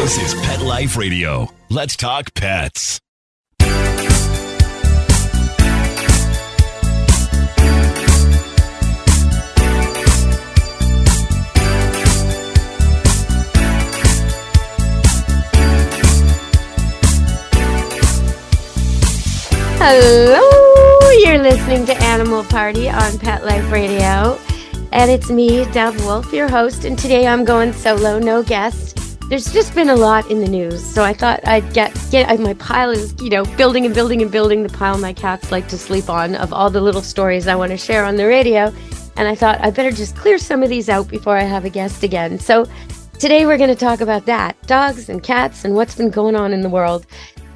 This is Pet Life Radio. Let's talk pets. Hello, you're listening to Animal Party on Pet Life Radio, and it's me, Deb Wolfe, your host, and today I'm going solo, no guest. There's just been a lot in the news, so I thought I'd get my pile is, building the pile my cats like to sleep on of all the little stories I want to share on the radio, and I thought I better just clear some of these out before I have a guest again. So today we're going to talk about that, dogs and cats and what's been going on in the world.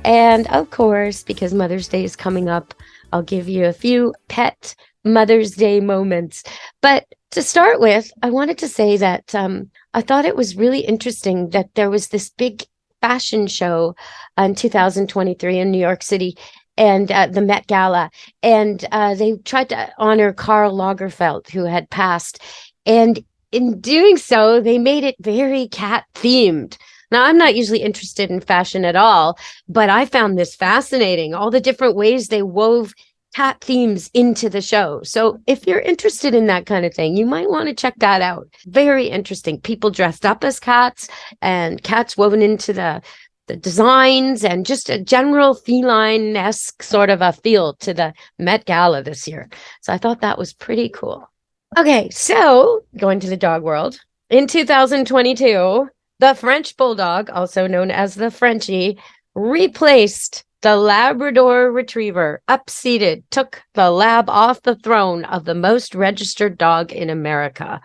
And of course, because Mother's Day is coming up, I'll give you a few pet Mother's Day moments. But to start with, I wanted to say that I thought it was really interesting that there was this big fashion show in 2023 in New York City, and the Met Gala. And they tried to honor Carl Lagerfeld, who had passed. And in doing so, they made it very cat-themed. Now, I'm not usually interested in fashion at all, but I found this fascinating, all the different ways they wove cat themes into the show. So if you're interested in that kind of thing, you might want to check that out. Very interesting. People dressed up as cats and cats woven into the designs and just a general feline-esque sort of a feel to the Met Gala this year. So I thought that was pretty cool. Okay, so going to the dog world. In 2022, the French bulldog, also known as the Frenchie, replaced the Labrador Retriever, upseated, took the lab off the throne of the most registered dog in America.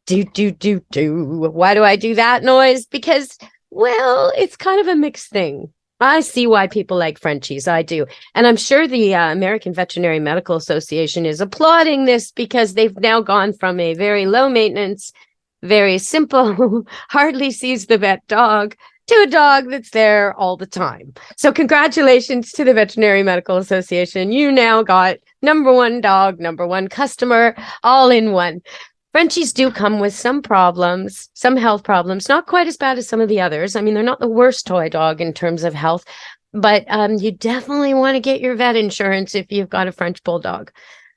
Why do I do that noise? Because, well, it's kind of a mixed thing. I see why people like Frenchies. I do. And I'm sure the American Veterinary Medical Association is applauding this because they've now gone from a very low maintenance, very simple, hardly sees the vet dog to a dog that's there all the time. So congratulations to the Veterinary Medical Association. You now got number one dog, number one customer, all in one. Frenchies do come with some problems, some health problems, not quite as bad as some of the others. I mean, they're not the worst toy dog in terms of health, but you definitely want to get your vet insurance if you've got a French bulldog.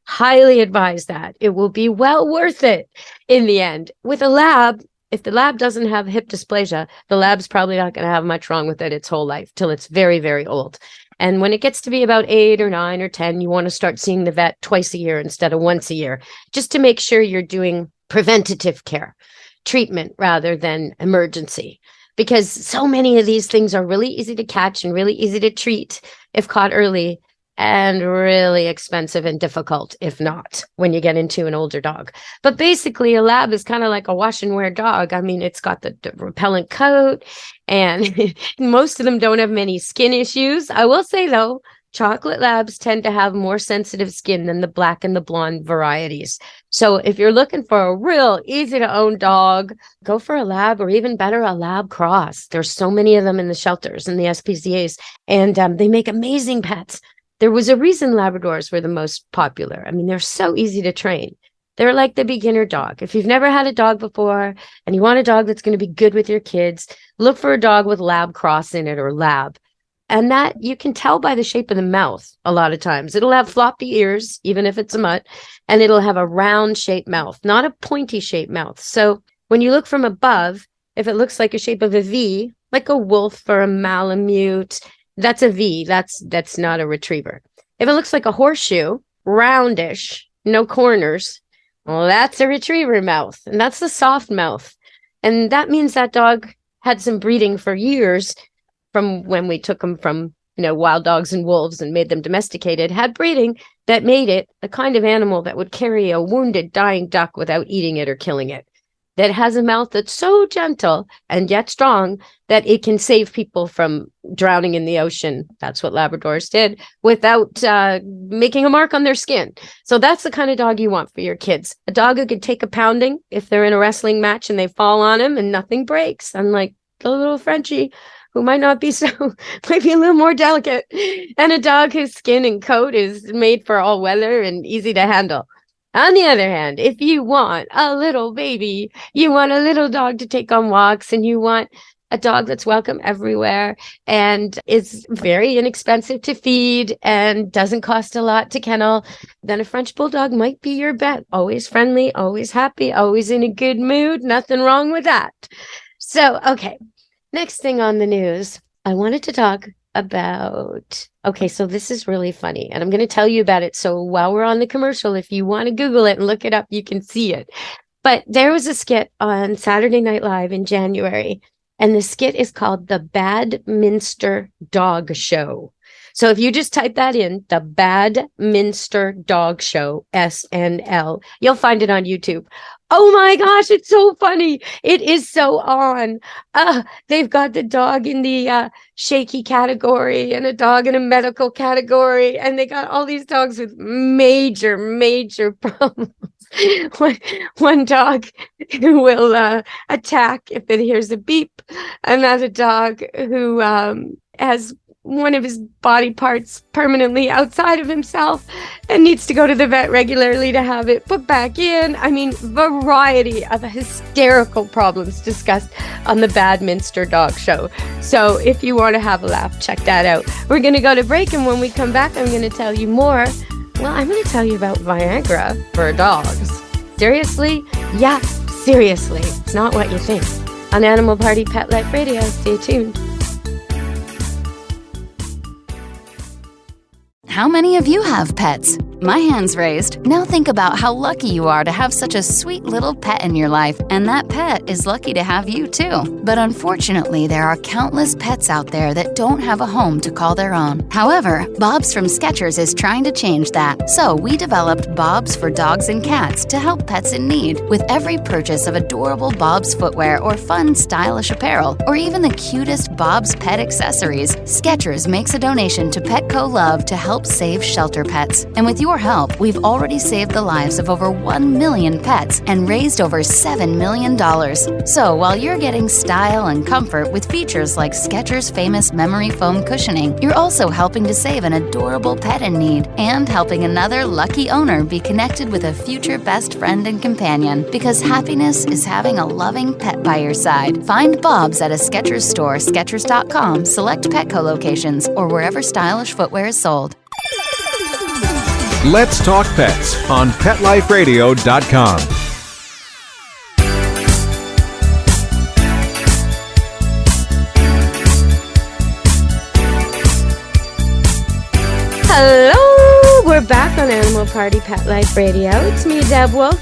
Highly advise that. It will be well worth it in the end. With a lab, if the lab doesn't have hip dysplasia, the lab's probably not going to have much wrong with it its whole life till it's very, very old. And when it gets to be about 8 or 9 or 10, you want to start seeing the vet twice a year instead of once a year, just to make sure you're doing preventative care, treatment rather than emergency. Because so many of these things are really easy to catch and really easy to treat if caught early, and really expensive and difficult if not, when you get into an older dog. But basically, a lab is kind of like a wash and wear dog. I mean, it's got the repellent coat, and most of them don't have many skin issues. I will say, though, chocolate labs tend to have more sensitive skin than the black and the blonde varieties. So if you're looking for a real easy-to-own dog, go for a lab, or even better, a lab cross. There's so many of them in the shelters and the SPCAs, and they make amazing pets. There was a reason Labradors were the most popular. I mean, they're so easy to train. They're like the beginner dog. If you've never had a dog before and you want a dog that's going to be good with your kids, look for a dog with lab cross in it or lab. And that you can tell by the shape of the mouth a lot of times. It'll have floppy ears, even if it's a mutt, and it'll have a round shaped mouth, not a pointy shaped mouth. So when you look from above, if it looks like a shape of a V, like a wolf or a Malamute, that's a V. That's not a retriever. If it looks like a horseshoe, roundish, no corners, well, that's a retriever mouth, and that's the soft mouth. And that means that dog had some breeding for years from when we took them from, wild dogs and wolves and made them domesticated, had breeding that made it the kind of animal that would carry a wounded, dying duck without eating it or killing it. That has a mouth that's so gentle and yet strong that it can save people from drowning in the ocean. That's what Labradors did without making a mark on their skin. So that's the kind of dog you want for your kids. A dog who could take a pounding if they're in a wrestling match and they fall on him and nothing breaks. Unlike the little Frenchie, who might not be might be a little more delicate. And a dog whose skin and coat is made for all weather and easy to handle. On the other hand, if you want a little baby, you want a little dog to take on walks, and you want a dog that's welcome everywhere and is very inexpensive to feed and doesn't cost a lot to kennel, then a French bulldog might be your bet. Always friendly, always happy, always in a good mood. Nothing wrong with that. So, okay, next thing on the news, I wanted to talk about, okay, so this is really funny, and I'm going to tell you about it. So while we're on the commercial, if you want to Google it and look it up, you can see it. But there was a skit on Saturday Night Live in January, and the skit is called the Badminster Dog Show. So if you just type that in, the Badminster Dog Show, SNL, you'll find it on YouTube. Oh my gosh, it's so funny. It is so on. They've got the dog in the shaky category and a dog in a medical category. And they got all these dogs with major, major problems. One dog who will attack if it hears a beep. Another dog who has one of his body parts permanently outside of himself and needs to go to the vet regularly to have it put back in. I mean, variety of hysterical problems discussed on the Badminster Dog Show. So if you want to have a laugh, check that out. We're going to go to break, and when we come back, I'm going to tell you more. Well, I'm going to tell you about Viagra for dogs. Seriously? Yeah, seriously. It's not what you think. On Animal Party Pet Life Radio, stay tuned. How many of you have pets? My hand's raised. Now think about how lucky you are to have such a sweet little pet in your life, and that pet is lucky to have you too. But unfortunately, there are countless pets out there that don't have a home to call their own. However, Bob's from Skechers is trying to change that. So we developed Bob's for dogs and cats to help pets in need. With every purchase of adorable Bob's footwear or fun, stylish apparel, or even the cutest Bob's pet accessories, Skechers makes a donation to Petco Love to help save shelter pets. And with your help, we've already saved the lives of over 1 million pets and raised over $7 million. So while you're getting style and comfort with features like Skechers' famous memory foam cushioning, you're also helping to save an adorable pet in need and helping another lucky owner be connected with a future best friend and companion, because happiness is having a loving pet by your side. Find Bob's at a Skechers store, Skechers.com, select Petco locations, or wherever stylish footwear is sold. Let's Talk Pets on PetLifeRadio.com. Hello, we're back on Animal Party Pet Life Radio. It's me, Deb Wolfe,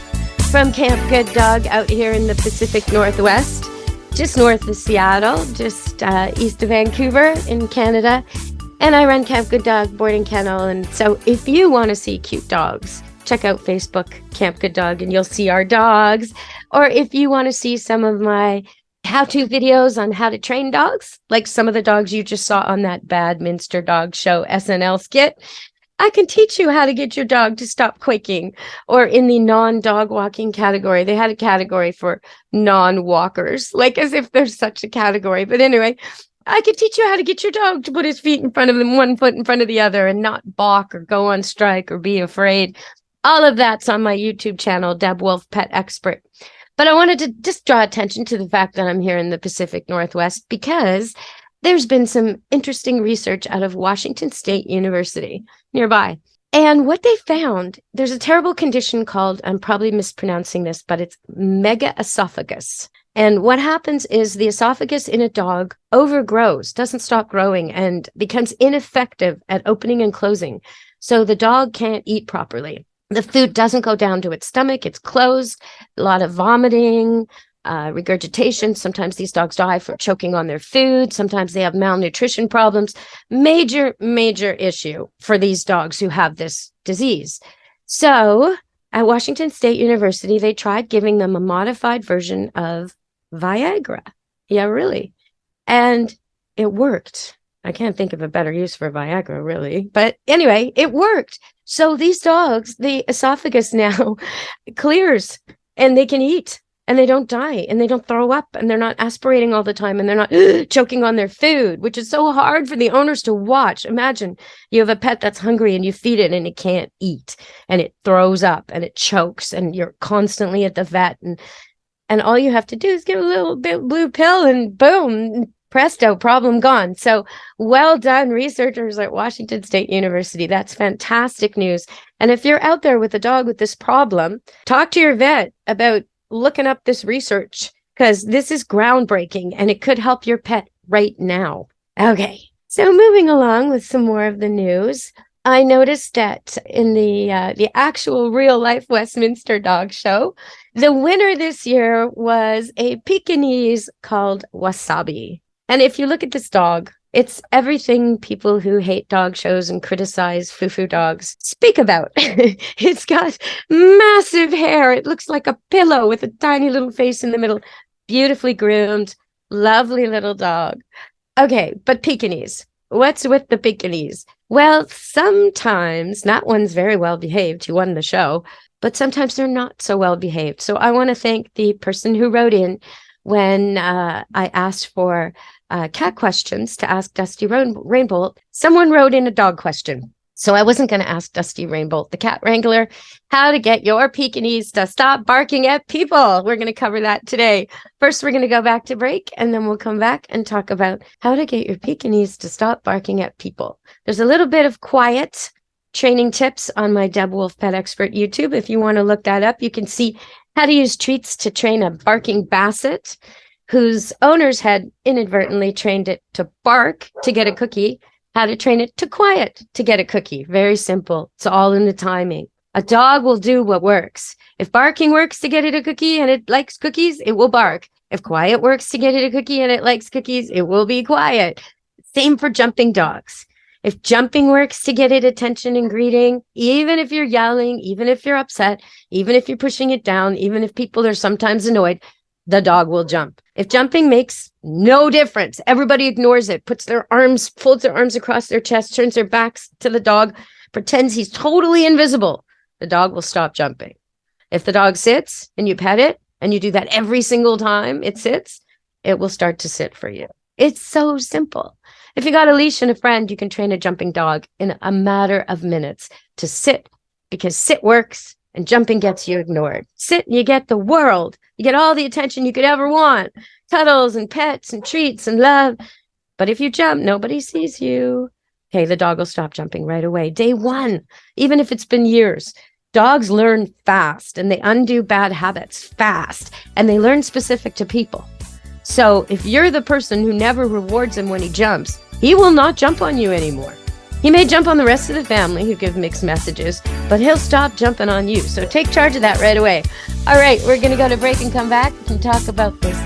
from Camp Good Dog out here in the Pacific Northwest, just north of Seattle, just east of Vancouver in Canada. And I run Camp Good Dog Boarding Kennel. And so if you want to see cute dogs, check out Facebook, Camp Good Dog, and you'll see our dogs. Or if you want to see some of my how-to videos on how to train dogs, like some of the dogs you just saw on that Badminster Dog Show SNL skit, I can teach you how to get your dog to stop quaking. Or in the non-dog walking category, they had a category for non-walkers, like as if there's such a category. But anyway, I could teach you how to get your dog to put his feet in front of them, one foot in front of the other, and not balk or go on strike or be afraid. All of that's on my YouTube channel, Deb Wolfe-Pet Expert. But I wanted to just draw attention to the fact that I'm here in the Pacific Northwest because there's been some interesting research out of Washington State University nearby. And what they found, there's a terrible condition called, I'm probably mispronouncing this, but it's megaesophagus. And what happens is the esophagus in a dog overgrows, doesn't stop growing, and becomes ineffective at opening and closing. So the dog can't eat properly. The food doesn't go down to its stomach. It's closed. A lot of vomiting, regurgitation. Sometimes these dogs die from choking on their food. Sometimes they have malnutrition problems. Major, major issue for these dogs who have this disease. So at Washington State University, they tried giving them a modified version of Viagra. Yeah, really. And it worked. I can't think of a better use for Viagra, really. But anyway, it worked. So these dogs, the esophagus now clears and they can eat and they don't die and they don't throw up and they're not aspirating all the time and they're not choking on their food, which is so hard for the owners to watch. Imagine you have a pet that's hungry and you feed it and it can't eat and it throws up and it chokes and you're constantly at the vet and And all you have to do is give a little bit blue pill and boom, presto, problem gone. So well done, researchers at Washington State University. That's fantastic news. And if you're out there with a dog with this problem, talk to your vet about looking up this research, because this is groundbreaking and it could help your pet right now. Okay, so moving along with some more of the news. I noticed that in the actual real life Westminster Dog Show, the winner this year was a Pekinese called Wasabi. And if you look at this dog, it's everything people who hate dog shows and criticize foo-foo dogs speak about. It's got massive hair. It looks like a pillow with a tiny little face in the middle. Beautifully groomed, lovely little dog. Okay, but Pekinese. What's with the Pekinese? Well, sometimes that one's very well behaved. He won the show, but sometimes they're not so well behaved. So I want to thank the person who wrote in when I asked for cat questions to ask Dusty Rainbolt. Someone wrote in a dog question. So I wasn't going to ask Dusty Rainbolt, the cat wrangler, how to get your Pekinese to stop barking at people. We're going to cover that today. First, we're going to go back to break, and then we'll come back and talk about how to get your Pekinese to stop barking at people. There's a little bit of quiet training tips on my Deb Wolfe-Pet Expert YouTube. If you want to look that up, you can see how to use treats to train a barking basset whose owners had inadvertently trained it to bark to get a cookie. How to train it to quiet to get a cookie. Very simple. It's all in the timing. A dog will do what works. If barking works to get it a cookie and it likes cookies, it will bark. If quiet works to get it a cookie and it likes cookies, it will be quiet. Same for jumping dogs. If jumping works to get it attention and greeting, even if you're yelling, even if you're upset, even if you're pushing it down, even if people are sometimes annoyed, the dog will jump. If jumping makes no difference, everybody ignores it, folds their arms across their chest, turns their backs to the dog, pretends he's totally invisible, the dog will stop jumping. If the dog sits and you pet it and you do that every single time it sits, it will start to sit for you. It's so simple. If you got a leash and a friend, you can train a jumping dog in a matter of minutes to sit, because sit works and jumping gets you ignored. Sit and you get the world. You get all the attention you could ever want. Cuddles and pets and treats and love. But if you jump, nobody sees you. Okay, the dog will stop jumping right away. Day one, even if it's been years. Dogs learn fast and they undo bad habits fast. And they learn specific to people. So if you're the person who never rewards him when he jumps, he will not jump on you anymore. He may jump on the rest of the family who give mixed messages, but he'll stop jumping on you. So take charge of that right away. All right, we're going to go to break and come back and talk about this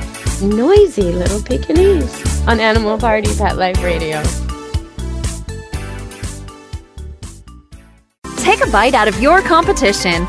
noisy little Pekinese on Animal Party Pet Life Radio. Take a bite out of your competition.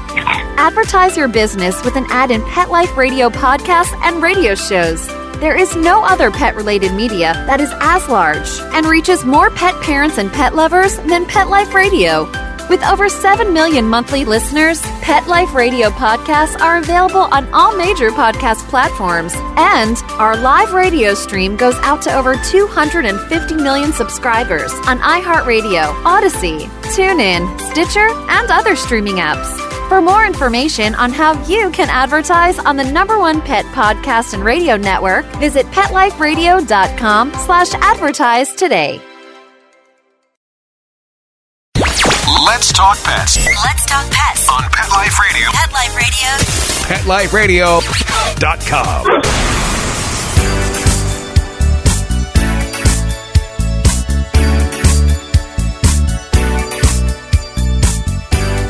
Advertise your business with an ad in Pet Life Radio podcasts and radio shows. There is no other pet-related media that is as large and reaches more pet parents and pet lovers than Pet Life Radio. With over 7 million monthly listeners, Pet Life Radio podcasts are available on all major podcast platforms, and our live radio stream goes out to over 250 million subscribers on iHeartRadio, Odyssey, TuneIn, Stitcher, and other streaming apps. For more information on how you can advertise on the #1 pet podcast and radio network, visit PetLifeRadio.com/advertise today. Let's talk pets Let's talk pets on Pet Life Radio. Pet Life Radio. PetLifeRadio.com.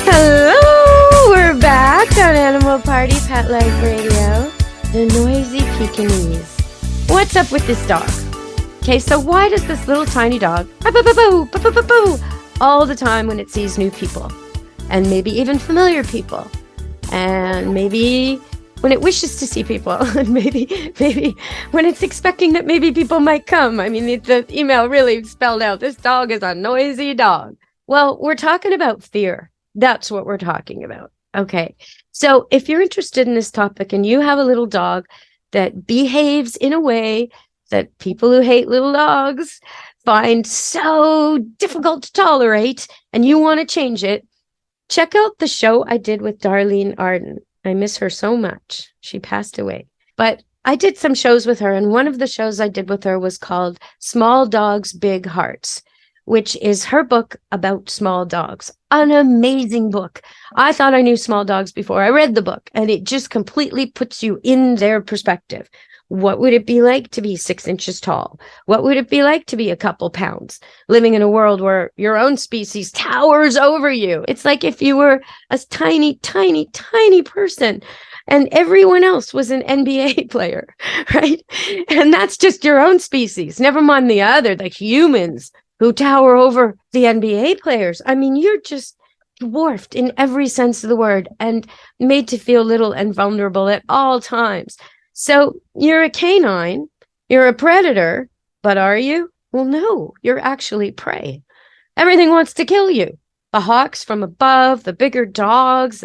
Hello, we're back on Animal Party Pet Life Radio. The noisy Pekinese. What's up with this dog? Okay, so why does this little tiny dog all the time when it sees new people, and maybe even familiar people, and maybe when it wishes to see people, and maybe when it's expecting that maybe people might come? I mean, the email really spelled out, this dog is a noisy dog. Well, we're talking about fear. That's what we're talking about. Okay, so if you're interested in this topic and you have a little dog that behaves in a way that people who hate little dogs find so difficult to tolerate, and you want to change it, check out the show I did with Darlene Arden. I miss her so much. She passed away. But I did some shows with her, and one of the shows I did with her was called Small Dogs, Big Hearts, which is her book about small dogs. An amazing book. I thought I knew small dogs before I read the book, and it just completely puts you in their perspective. What would it be like to be 6 inches tall? What would it be like to be a couple pounds, living in a world where your own species towers over you? It's like if you were a tiny, tiny, tiny person and everyone else was an NBA player, right? And that's just your own species. Never mind the humans who tower over the NBA players. I mean, you're just dwarfed in every sense of the word and made to feel little and vulnerable at all times. So you're a canine, you're a predator, but are you? Well, no, you're actually prey. Everything wants to kill you. The hawks from above, the bigger dogs,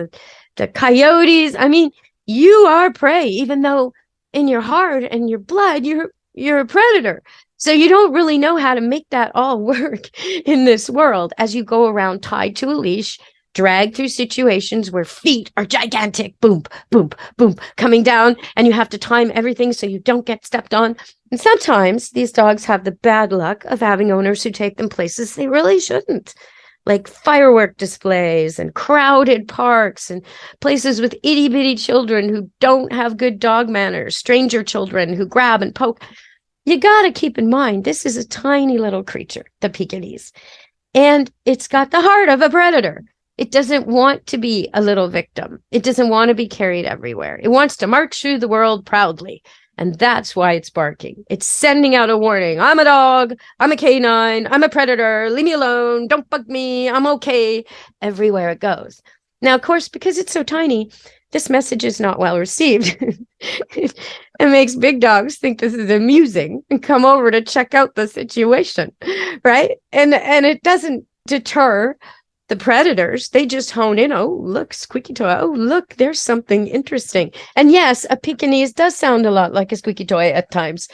the coyotes. I mean, you are prey, even though in your heart and your blood, you're a predator. So you don't really know how to make that all work in this world as you go around tied to a leash, dragged through situations where feet are gigantic, boom, boom, boom, coming down, and you have to time everything so you don't get stepped on. And sometimes these dogs have the bad luck of having owners who take them places they really shouldn't, like firework displays and crowded parks and places with itty-bitty children who don't have good dog manners, stranger children who grab and poke. You got to keep in mind, this is a tiny little creature, the Pekinese, and it's got the heart of a predator. It doesn't want to be a little victim. It doesn't want to be carried everywhere. It wants to march through the world proudly. And that's why it's barking. It's sending out a warning. I'm a dog. I'm a canine. I'm a predator. Leave me alone. Don't bug me. I'm okay. Everywhere it goes. Now, of course, because it's so tiny, this message is not well received. It makes big dogs think this is amusing and come over to check out the situation, right? And it doesn't deter the predators. They just hone in. Oh, look, squeaky toy. Oh, look, there's something interesting. And yes, a Pekingese does sound a lot like a squeaky toy at times.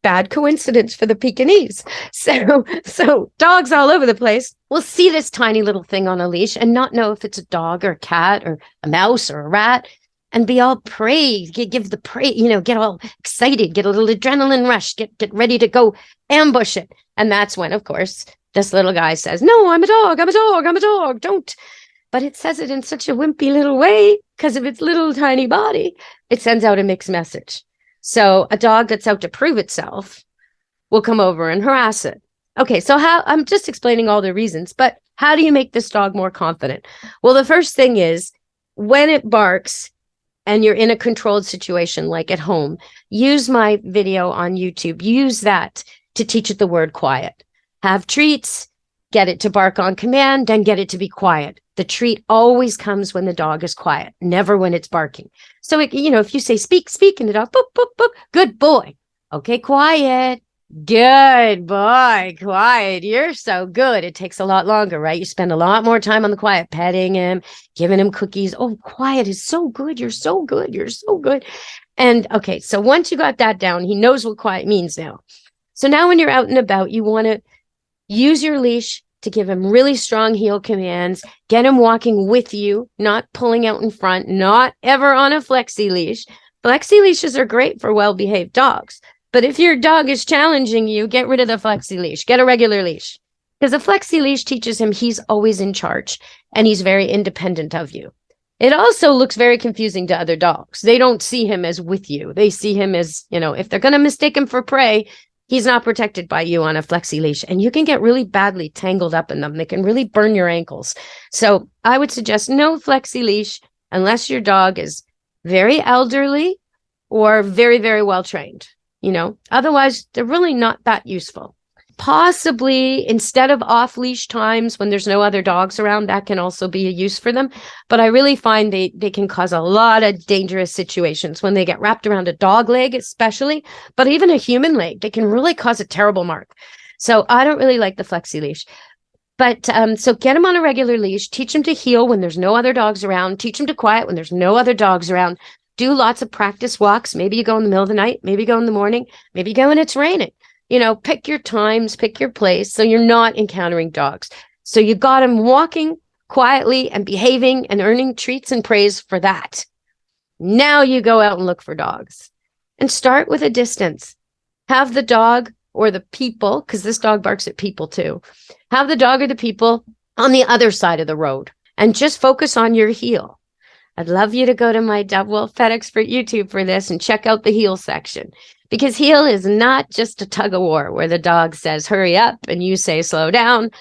Bad coincidence for the Pekingese. So dogs all over the place will see this tiny little thing on a leash and not know if it's a dog or a cat or a mouse or a rat and be all prey, give the prey, get all excited, get a little adrenaline rush, get ready to go ambush it. And that's when, of course, this little guy says, no, I'm a dog, I'm a dog, I'm a dog, don't. But it says it in such a wimpy little way because of its little tiny body. It sends out a mixed message. So a dog that's out to prove itself will come over and harass it. Okay, so I'm just explaining all the reasons, but how do you make this dog more confident? Well, the first thing is when it barks and you're in a controlled situation like at home, use my video on YouTube. Use that to teach it the word quiet. Have treats, get it to bark on command, then get it to be quiet. The treat always comes when the dog is quiet, never when it's barking. So, if you say, speak, and the dog, boop, boop, boop, good boy. Okay, quiet. Good boy, quiet. You're so good. It takes a lot longer, right? You spend a lot more time on the quiet, petting him, giving him cookies. Oh, quiet is so good. You're so good. You're so good. And okay, so once you got that down, he knows what quiet means now. So now when you're out and about, you want to use your leash to give him really strong heel commands, get him walking with you, not pulling out in front, not ever on a flexi leash. Flexi leashes are great for well-behaved dogs. But if your dog is challenging you, get rid of the flexi leash, get a regular leash. Because a flexi leash teaches him he's always in charge and he's very independent of you. It also looks very confusing to other dogs. They don't see him as with you. They see him as, if they're going to mistake him for prey, he's not protected by you on a flexi leash, and you can get really badly tangled up in them. They can really burn your ankles. So I would suggest no flexi leash unless your dog is very elderly or very, very well trained. Otherwise they're really not that useful. Possibly instead of off leash times when there's no other dogs around, that can also be a use for them. But I really find they can cause a lot of dangerous situations when they get wrapped around a dog leg, especially, but even a human leg, they can really cause a terrible mark. So I don't really like the flexi leash. But so get him on a regular leash, teach him to heel when there's no other dogs around, teach him to quiet when there's no other dogs around. Do lots of practice walks. Maybe you go in the middle of the night, maybe you go in the morning, maybe you go when it's raining. Pick your times, pick your place, so you're not encountering dogs. So you got him walking quietly and behaving and earning treats and praise for that. Now you go out and look for dogs. and start with a distance. Have the dog or the people, because this dog barks at people too, have the dog or the people on the other side of the road and just focus on your heel. I'd love you to go to my Deb Wolfe-Pet Expert YouTube for this and check out the heel section, because heel is not just a tug of war where the dog says, hurry up, and you say, slow down,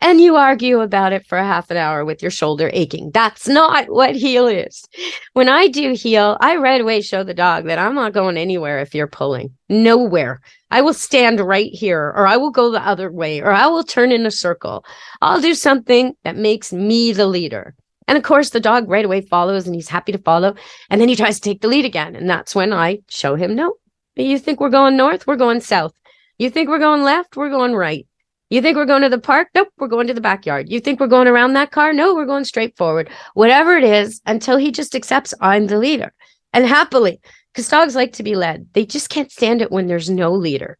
and you argue about it for a half an hour with your shoulder aching. That's not what heel is. When I do heel, I right away show the dog that I'm not going anywhere if you're pulling. Nowhere. I will stand right here, or I will go the other way, or I will turn in a circle. I'll do something that makes me the leader. And of course, the dog right away follows, and he's happy to follow. And then he tries to take the lead again. And that's when I show him, no, you think we're going north? We're going south. You think we're going left? We're going right. You think we're going to the park? Nope, we're going to the backyard. You think we're going around that car? No, we're going straight forward. Whatever it is, until he just accepts I'm the leader. And happily, because dogs like to be led. They just can't stand it when there's no leader.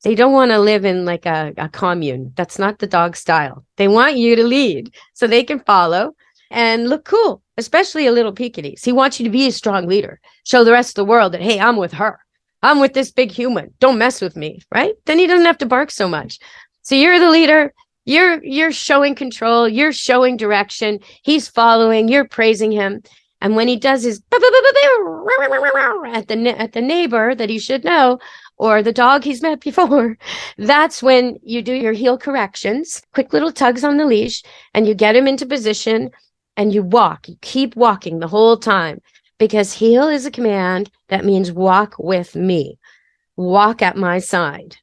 They don't want to live in like a commune. That's not the dog style. They want you to lead so they can follow and look cool, especially a little Pekinese. He wants you to be a strong leader. Show the rest of the world that, hey, I'm with her. I'm with this big human. Don't mess with me, right? Then he doesn't have to bark so much. So you're the leader. You're showing control. You're showing direction. He's following. You're praising him. And when he does his at the neighbor that he should know, or the dog he's met before, that's when you do your heel corrections, quick little tugs on the leash, and you get him into position, and you walk. You keep walking the whole time, because heel is a command that means walk with me. Walk at my side.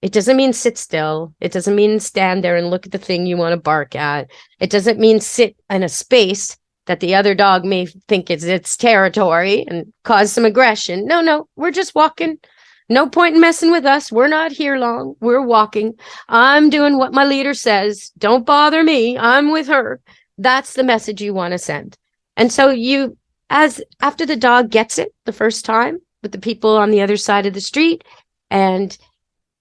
It doesn't mean sit still. It doesn't mean stand there and look at the thing you want to bark at. It doesn't mean sit in a space that the other dog may think is its territory and cause some aggression. No, we're just walking. No point in messing with us. We're not here long. We're walking. I'm doing what my leader says. Don't bother me. I'm with her. That's the message you want to send. And so after the dog gets it the first time with the people on the other side of the street, and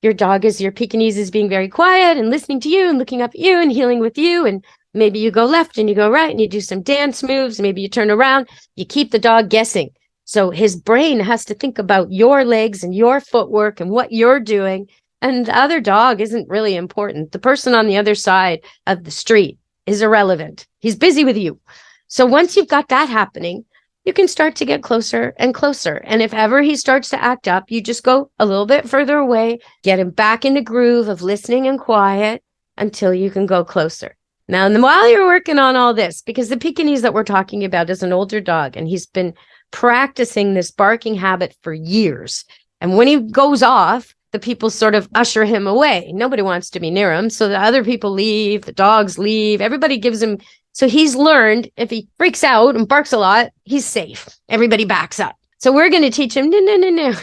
your Pekinese is being very quiet and listening to you and looking up at you and healing with you, and maybe you go left and you go right and you do some dance moves. Maybe you turn around. You keep the dog guessing. So his brain has to think about your legs and your footwork and what you're doing. And the other dog isn't really important. The person on the other side of the street is irrelevant. He's busy with you. So once you've got that happening, you can start to get closer and closer. And if ever he starts to act up, you just go a little bit further away, get him back in the groove of listening and quiet until you can go closer. Now, and while you're working on all this, because the Pekinese that we're talking about is an older dog, and he's been practicing this barking habit for years. And when he goes off, the people sort of usher him away. Nobody wants to be near him. So the other people leave, the dogs leave, everybody gives him. So he's learned if he freaks out and barks a lot, he's safe. Everybody backs up. So we're going to teach him, no.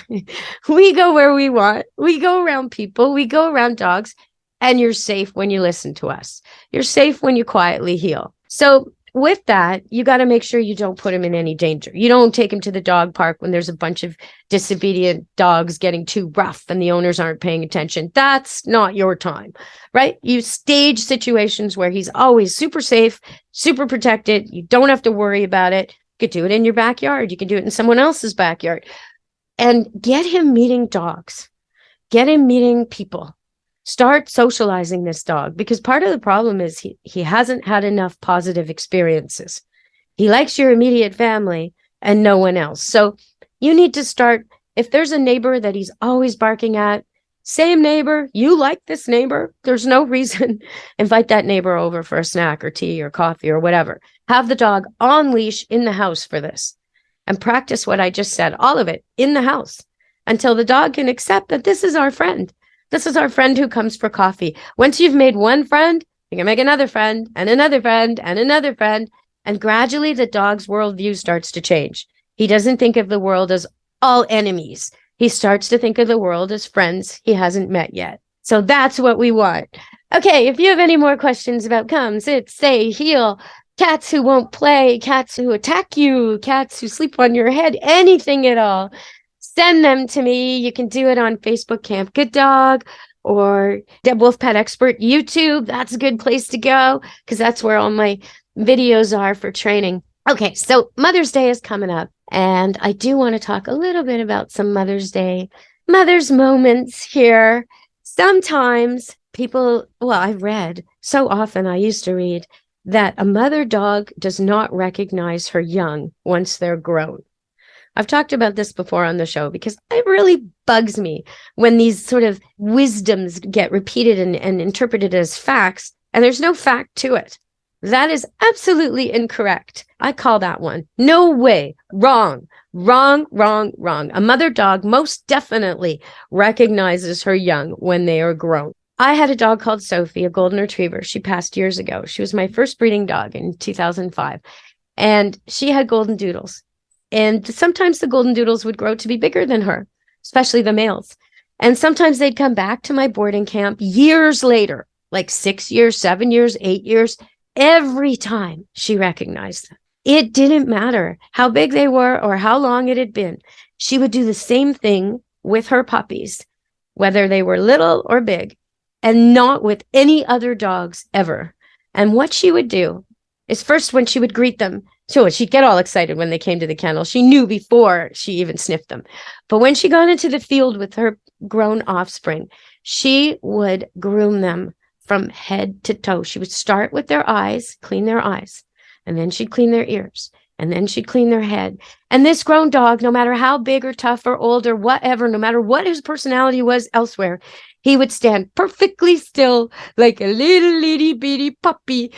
We go where we want. We go around people. We go around dogs. And you're safe when you listen to us. You're safe when you quietly heel. So with that, you got to make sure you don't put him in any danger. You don't take him to the dog park when there's a bunch of disobedient dogs getting too rough and the owners aren't paying attention. That's not your time, right? You stage situations where he's always super safe, super protected. You don't have to worry about it. You could do it in your backyard. You can do it in someone else's backyard. And get him meeting dogs. Get him meeting people. Start socializing this dog, because part of the problem is he hasn't had enough positive experiences. He likes your immediate family and no one else. So you need to start, if there's a neighbor that he's always barking at, same neighbor, you like this neighbor, there's no reason. Invite that neighbor over for a snack or tea or coffee or whatever. Have the dog on leash in the house for this and practice what I just said, all of it in the house, until the dog can accept that this is our friend. This is our friend who comes for coffee. Once you've made one friend, you can make another friend and another friend and another friend. And gradually the dog's worldview starts to change. He doesn't think of the world as all enemies. He starts to think of the world as friends he hasn't met yet. So that's what we want. Okay, if you have any more questions about come, sit, stay, heel, cats who won't play, cats who attack you, cats who sleep on your head, anything at all, send them to me. You can do it on Facebook, Camp Good Dog, or Deb Wolfe-Pet Expert YouTube. That's a good place to go, because that's where all my videos are for training. Okay, so Mother's Day is coming up. And I do want to talk a little bit about some Mother's moments here. Sometimes I've read so often, I used to read that a mother dog does not recognize her young once they're grown. I've talked about this before on the show because it really bugs me when these sort of wisdoms get repeated and interpreted as facts, and there's no fact to it. That is absolutely incorrect. I call that one. No way. Wrong. A mother dog most definitely recognizes her young when they are grown. I had a dog called Sophie, a golden retriever. She passed years ago. She was my first breeding dog in 2005. And she had golden doodles. And sometimes the golden doodles would grow to be bigger than her, especially the males. And sometimes they'd come back to my boarding camp years later, like 6 years, 7 years, 8 years. Every time she recognized them. It didn't matter how big they were or how long it had been. She would do the same thing with her puppies, whether they were little or big, and not with any other dogs ever. And what she would do is first, when she would greet them, so she'd get all excited when they came to the kennel. She knew before she even sniffed them. But when she got into the field with her grown offspring, she would groom them from head to toe. She would start with their eyes, clean their eyes, and then she'd clean their ears, and then she'd clean their head. And this grown dog, no matter how big or tough or old or whatever, no matter what his personality was elsewhere, he would stand perfectly still like a little itty bitty puppy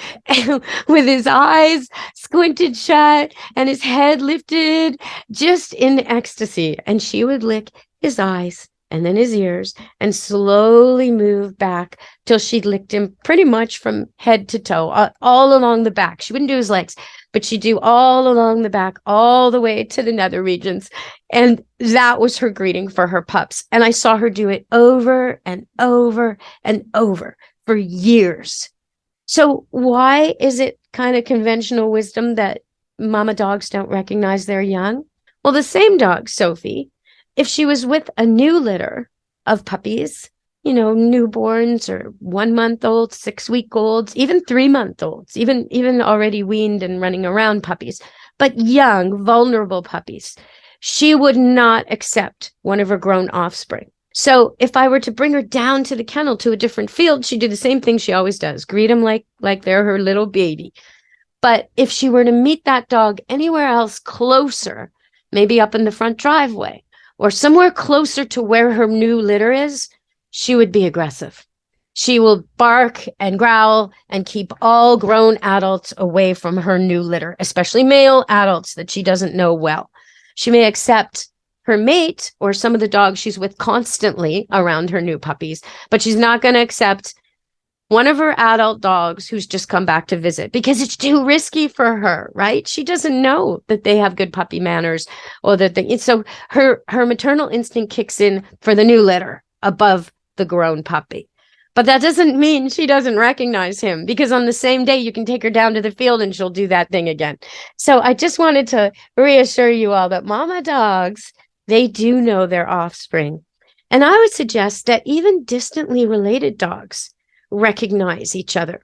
with his eyes squinted shut and his head lifted, just in ecstasy. And she would lick his eyes and then his ears, and slowly move back till she'd licked him pretty much from head to toe, all along the back. She wouldn't do his legs, but she'd do all along the back, all the way to the nether regions. And that was her greeting for her pups. And I saw her do it over and over and over for years. So why is it kind of conventional wisdom that mama dogs don't recognize their young? Well, the same dog, Sophie, if she was with a new litter of puppies, newborns or 1 month olds, 6 week olds, even 3 month olds, even already weaned and running around puppies, but young, vulnerable puppies, she would not accept one of her grown offspring. So if I were to bring her down to the kennel to a different field, she'd do the same thing she always does, greet them like they're her little baby. But if she were to meet that dog anywhere else closer, maybe up in the front driveway, or somewhere closer to where her new litter is, she would be aggressive. She will bark and growl and keep all grown adults away from her new litter, especially male adults that she doesn't know well. She may accept her mate or some of the dogs she's with constantly around her new puppies, but she's not going to accept one of her adult dogs who's just come back to visit because it's too risky for her, right? She doesn't know that they have good puppy manners or so her maternal instinct kicks in for the new litter above the grown puppy. But that doesn't mean she doesn't recognize him, because on the same day you can take her down to the field and she'll do that thing again. So I just wanted to reassure you all that mama dogs, they do know their offspring. And I would suggest that even distantly related dogs recognize each other,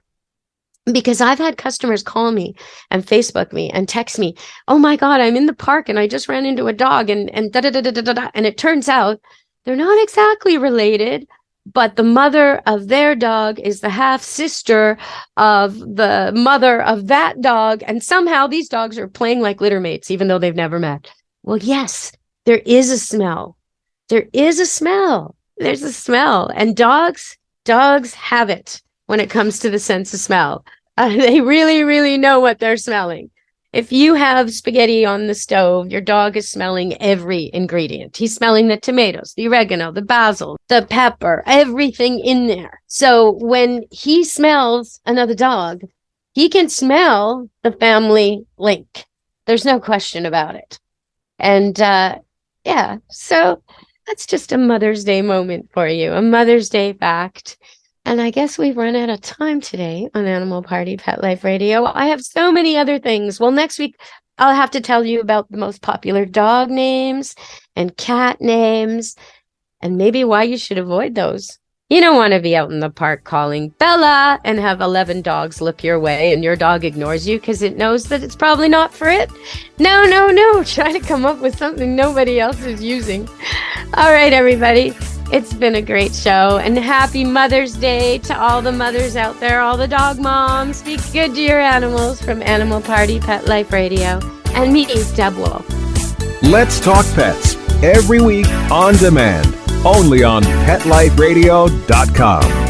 because I've had customers call me and Facebook me and text me, oh my God, I'm in the park and I just ran into a dog and da da da da da da. And it turns out they're not exactly related, but the mother of their dog is the half sister of the mother of that dog. And somehow these dogs are playing like litter mates, even though they've never met. Well, yes, there is a smell. There is a smell. There's a smell. And dogs have it when it comes to the sense of smell. They really, really know what they're smelling. If you have spaghetti on the stove, your dog is smelling every ingredient. He's smelling the tomatoes, the oregano, the basil, the pepper, everything in there. So when he smells another dog, he can smell the family link. There's no question about it. And so that's just a Mother's Day moment for you, a Mother's Day fact. And I guess we've run out of time today on Animal Party Pet Life Radio. I have so many other things. Well, next week, I'll have to tell you about the most popular dog names and cat names, and maybe why you should avoid those. You don't want to be out in the park calling Bella and have 11 dogs look your way and your dog ignores you because it knows that it's probably not for it. No. Try to come up with something nobody else is using. All right, everybody. It's been a great show, and happy Mother's Day to all the mothers out there, all the dog moms. Be good to your animals from Animal Party Pet Life Radio. And me, Deb Wolfe. Let's Talk Pets every week on demand, only on PetLifeRadio.com.